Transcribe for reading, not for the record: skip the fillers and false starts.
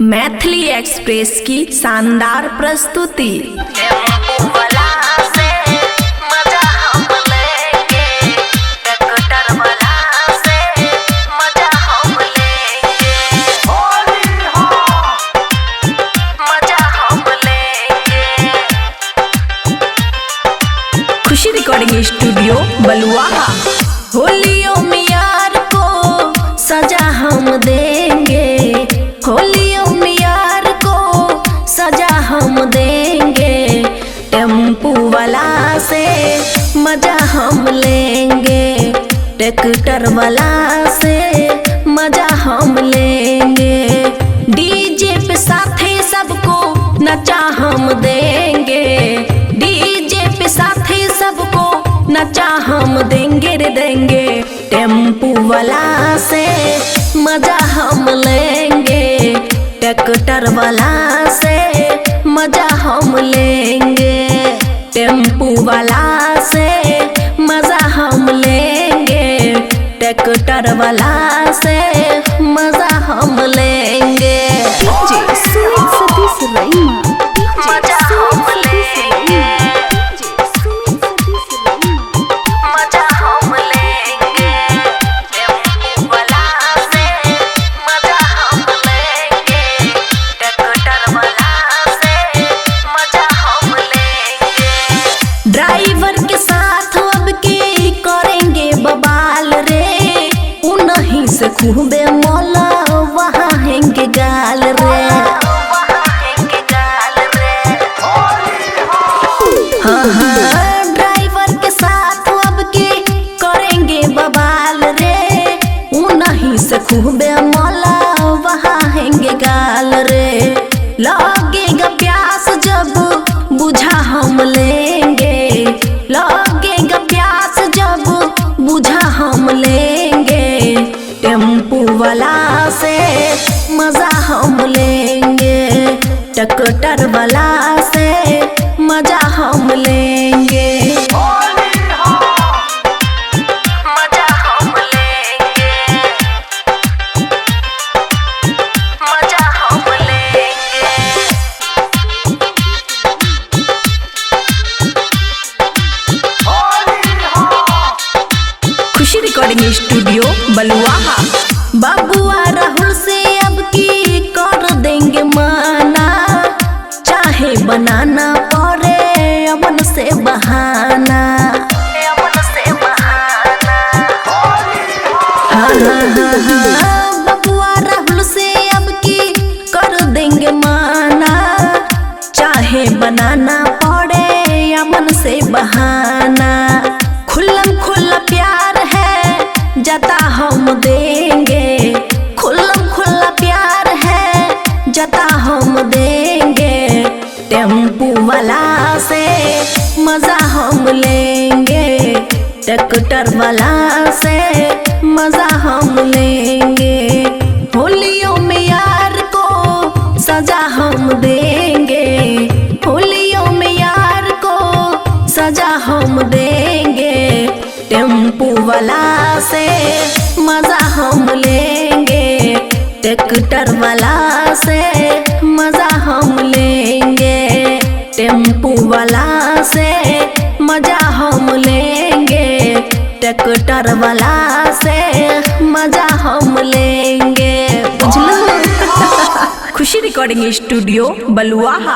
Maithili express की शानदार प्रस्तुति। खुशी रिकॉर्डिंग स्टूडियो बलुआहा। होलियों में यार को सजा हम देंगे, होलियों में यार को सजा हम देंगे, टेम्पू वाला से मजा हम लेंगे, ट्रैक्टर वाला से मजा हम लेंगे, डीजे पे साथे सबको नचा हम देंगे, डीजे पे साथे सबको नचा हम देंगे रे देंगे, टेम्पू वाला से मजा हम लेंगे, ट्रैक्टर वाला से मजा हम लेंगे, टेम्पू वाला से मजा हम लेंगे, ट्रैक्टर वाला से मजा हम लेंगे। मजा हम लेंगे, मजा हम लेंगे, टेम्पू वाला से मजा हम लेंगे, ट्रैक्टर वाला से मजा हम लेंगे। ड्राइवर के साथ अब के करेंगे बवाल रे, उन्हीं से खूबे मौला वहाँ हैंगे गाल रे, ड्राइवर के साथ अब के करेंगे बवाल रे, उन्हीं से खूबे मौला वहाँ हैंगे गाल रे, लगेगा प्यास जब बुझा हम लेंगे, लगेगा प्यास जब बुझा हम लेंगे, टेम्पू वाला से मजा हम लेंगे, ट्रैक्टर वाला से मजा हम लेंगे, मजा हम लेंगे, मजा हम लेंगे। खुशी रिकॉर्डिंग स्टूडियो बलुआहा। बाबुआ राहुल से अब की कर देंगे माना, चाहे बनाना पड़े अमन से बहाना, अमन से बहाना, बाबुआ राहुल से अब की कर देंगे माना, चाहे बनाना पड़े अमन से बहाना, खुल्लम खुल्ला प्यार है जता हम देंगे, खुल्लम खुल्ला प्यार है जता हम देंगे, टेम्पू वाला से मजा हम लेंगे, ट्रैक्टर वाला से मजा हम लेंगे, होलियों में यार को सजा हम देंगे, होलियों में यार को सजा हम देंगे, टेम्पू वाला से मजा हम लेंगे, ट्रैक्टर वाला से मजा हम लेंगे, टेम्पू वाला से मजा हम लेंगे, ट्रैक्टर वाला से मजा हम लेंगे। बुझलो? खुशी रिकॉर्डिंग स्टूडियो बलुआहा।